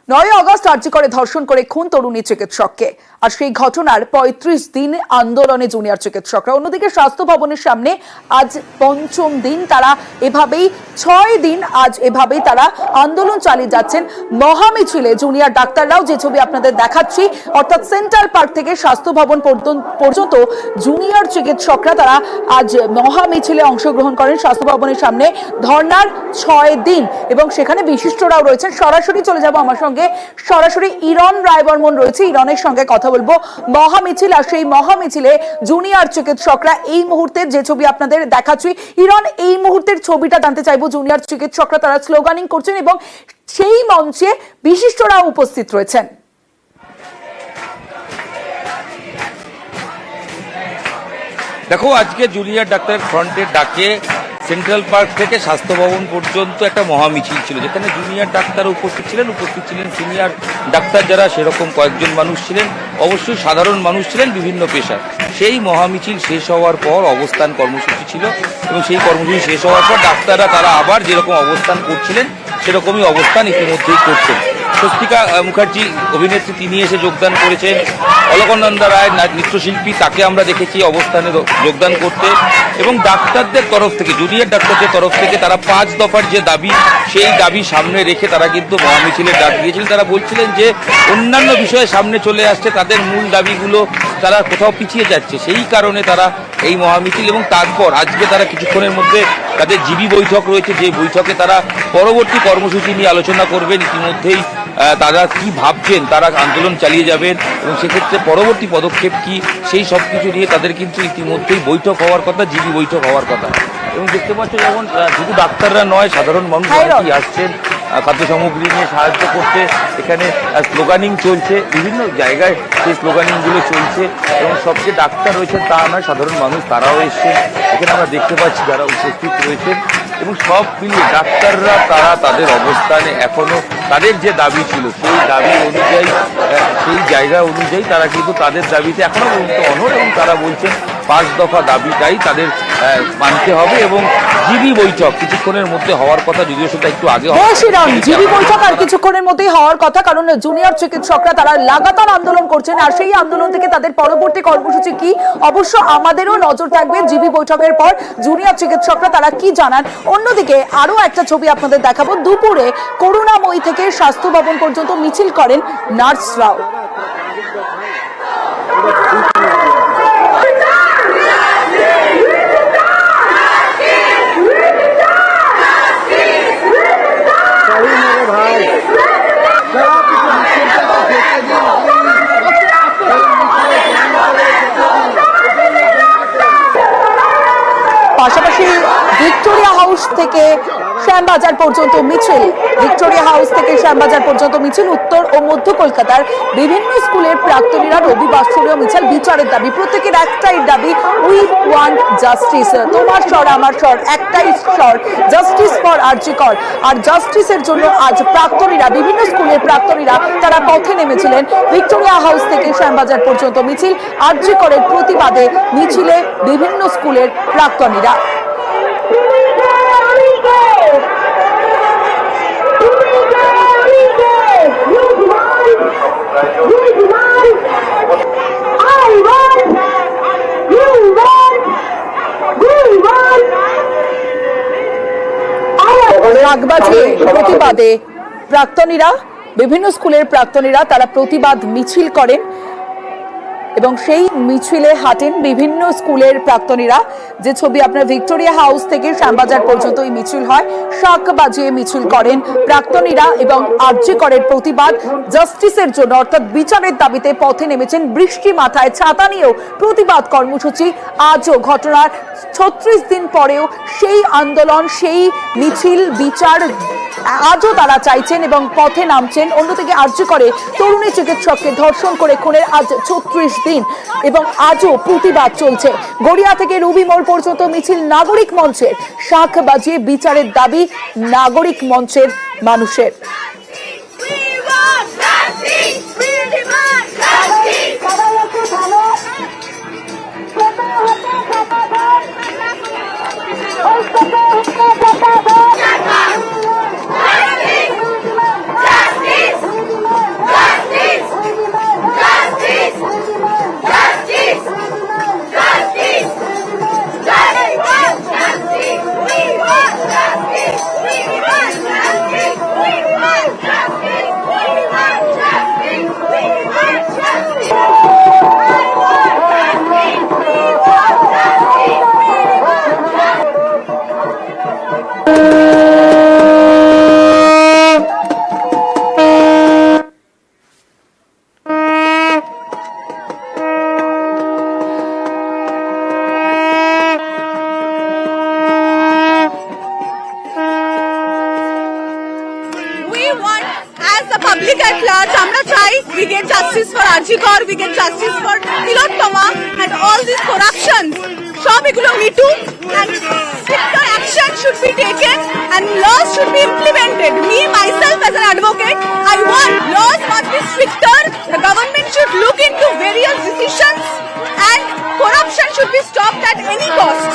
9 August আরজি করে ধর্ষণ করে খুন তরুণী চিকিৎসককে। আর সেই ঘটনার 35 দিন আন্দোলনে জুনিয়র চিকিৎসকরা। অন্যদিকে স্বাস্থ্য ভবনের সামনে আজ পঞ্চম দিন, তারা এভাবেই 6 দিন আজ এভাবেই তারা আন্দোলন চালিয়ে যাচ্ছেন। মহামিছিলে জুনিয়র ডাক্তাররাও, যে ছবি আপনাদের দেখাচ্ছি, অর্থাৎ সেন্ট্রাল পার্ক থেকে স্বাস্থ্য ভবন পর্যন্ত জুনিয়র চিকিৎসকরা তারা আজ মহামিছিলে অংশগ্রহণ করেন স্বাস্থ্য ভবনের সামনে। ধর্নার 6 দিন এবং সেখানে বিশিষ্টরাও রয়েছেন। সরাসরি চলে যাব, আমার সঙ্গে সরাসরি ইরন রায়বর্মন রয়েছে, ইরনের সঙ্গে কথা বলবো। মহামিছিল, আর সেই মহামিছিলে জুনিয়র চিকিৎসকরা এই মুহূর্তে যে ছবি আপনাদের দেখাচ্ছি, ইরন এই মুহূর্তের ছবিটা জানতে চাইবো। জুনিয়র চিকিৎসকরা তারা স্লোগানিং করছেন এবং সেই মঞ্চে বিশিষ্টরাও উপস্থিত রয়েছেন। দেখো, আজকে জুনিয়র ডাক্তার ফ্রন্টের ডাকে সেন্ট্রাল পার্ক থেকে স্বাস্থ্য ভবন পর্যন্ত একটা মহামিছিল ছিল, যেখানে জুনিয়র ডাক্তার উপস্থিত ছিলেন সিনিয়র ডাক্তার যারা সেরকম কয়েকজন মানুষ ছিলেন, অবশ্যই সাধারণ মানুষ ছিলেন বিভিন্ন পেশার। সেই মহামিছিল শেষ হওয়ার পর অবস্থান কর্মসূচি ছিল এবং সেই কর্মসূচি শেষ হওয়ার পর ডাক্তাররা তারা আবার যেরকম অবস্থান করছিলেন সেরকমই অবস্থান ইতিমধ্যেই করছেন। স্বস্তিকা মুখার্জি অভিনেত্রী, তিনি এসে যোগদান করেছেন। অলকানন্দা রায় নৃত্যশিল্পী, তাকে আমরা দেখেছি অবস্থানে যোগদান করতে। এবং ডাক্তারদের তরফ থেকে, জুনিয়র ডাক্তারদের তরফ থেকে তারা 5 দফার যে দাবি, সেই দাবি সামনে রেখে তারা কিন্তু মহামিছিলের ডাক দিয়েছিলেন। তারা বলছিলেন যে অন্যান্য বিষয়ে সামনে চলে আসছে, তাদের মূল দাবিগুলো তারা কোথাও পিছিয়ে যাচ্ছে, সেই কারণে তারা এই মহামিছিল। এবং তারপর আজকে তারা কিছুক্ষণের মধ্যে তাদের জিবি বৈঠক রয়েছে, যে বৈঠকে তারা পরবর্তী কর্মসূচি নিয়ে আলোচনা করবেন। ইতিমধ্যেই তারা কি ভাবছেন, তারা আন্দোলন চালিয়ে যাবেন এবং সেক্ষেত্রে পরবর্তী পদক্ষেপ কি, সেই সব কিছু নিয়ে তাদের কিন্তু ইতিমধ্যেই বৈঠক হওয়ার কথা, জিবি বৈঠক হওয়ার কথা। এবং দেখতে পাচ্ছ, যেমন শুধু ডাক্তাররা নয়, সাধারণ মানুষ আসছেন খাদ্য সামগ্রী নিয়ে সাহায্য করতে। এখানে স্লোগানিং চলছে, বিভিন্ন জায়গায় সেই স্লোগানিংগুলো চলছে এবং সবচেয়ে ডাক্তার রয়েছেন তা নয়, সাধারণ মানুষ তারাও এসছেন। এখানে আমরা দেখতে পাচ্ছি যারা উপস্থিত রয়েছেন এবং সব মিলিয়ে ডাক্তাররা তারা তাদের অবস্থানে এখনো তাদের যে দাবি ছিল সেই দাবি অনুযায়ী, সেই জায়গা অনুযায়ী তারা কিন্তু তাদের দাবিতে এখনো পর্যন্ত অনড়। এবং তারা বলছেন 5 দফা দাবিটাই তাদের মানতে হবে এবং জিবি বৈঠক কিছুক্ষণের মধ্যে হওয়ার কথা, যদিও সেটা একটু আগে হবে। জিবি বৈঠক আর কিছুক্ষণের মধ্যেই হওয়ার কথা, কারণ জুনিয়র চিকিৎসকরা তারা লাগাতার আন্দোলন করছেন। আর সেই আন্দোলন থেকে তাদের পরবর্তী কর্মসূচি কি, অবশ্য আমাদেরও নজর থাকবে জিবি বৈঠকের পর জুনিয়র চিকিৎসকরা তারা কি জানান। অন্যদিকে আরো একটা ছবি আপনাদের দেখাবো। দুপুরে করুণাময়ী থেকে স্বাস্থ্য ভবন পর্যন্ত মিছিল করেন নার্সরাও। পাশাপাশি ভিক্টোরিয়া হাউস থেকে শ্যামবাজার পর্যন্ত মিছিল, উত্তর ও মধ্য কলকাতার বিভিন্ন স্কুলের প্রাক্তনীরা রবিবাসরীয় মিছিল, বিচারের দাবি। প্রত্যেকের একটাই দাবি, উই ওয়ান্ট জাস্টিস। তোমার স্বর আমার স্বর, একটাই স্বর, জাস্টিস ফর আরজি কর। আর জাস্টিসের জন্য আজ প্রাক্তনীরা, বিভিন্ন স্কুলের প্রাক্তনীরা তারা পথে নেমেছিলেন। ভিক্টোরিয়া হাউস থেকে শ্যামবাজার পর্যন্ত মিছিল, আরজি করের প্রতিবাদে মিছিলে বিভিন্ন স্কুলের প্রাক্তনীরা। প্রতিবাদে প্রাক্তনীরা, বিভিন্ন স্কুলের প্রাক্তনীরা তারা প্রতিবাদ মিছিল করেন এবং সেই মিছিলে হাঁটেন বিভিন্ন স্কুলের প্রাক্তনীরা। যে ছবি আপনার, ভিক্টোরিয়া হাউস থেকে শ্যামবাজার পর্যন্ত এই মিছিল হয়, শাক বাজিয়ে মিছিল করেন প্রাক্তনীরা এবং আরজি করের প্রতিবাদ, জাস্টিসের জন্য অর্থাৎ বিচারের দাবিতে পথে নেমেছেন। বৃষ্টি মাথায় ছাতা নিয়েও প্রতিবাদ কর্মসূচি। আজও ঘটনার 36 দিন পরেও সেই আন্দোলন, সেই মিছিল, বিচার আজও তারা চাইছেন এবং পথে নামছেন। অন্যদিকে আরজি করে তরুণী চিকিৎসককে ধর্ষণ করে খুনের আজ 36 দিন এবং আজও প্রতিবাদ চলছে। গড়িয়া থেকে রবি মোড় পর্যন্ত মিছিল নাগরিক মঞ্চের, শাঁখ বাজিয়ে বিচারের দাবি নাগরিক মঞ্চের মানুষের। at large, আমরা চাই we get justice for Arji Kaur, we get justice for Tilottama and all these corruptions. সব এগুলো me too and stricter action should be taken and laws should be implemented. Me myself as an advocate, I want laws must be stricter. The government should look into various decisions and corruption should be stopped at any cost.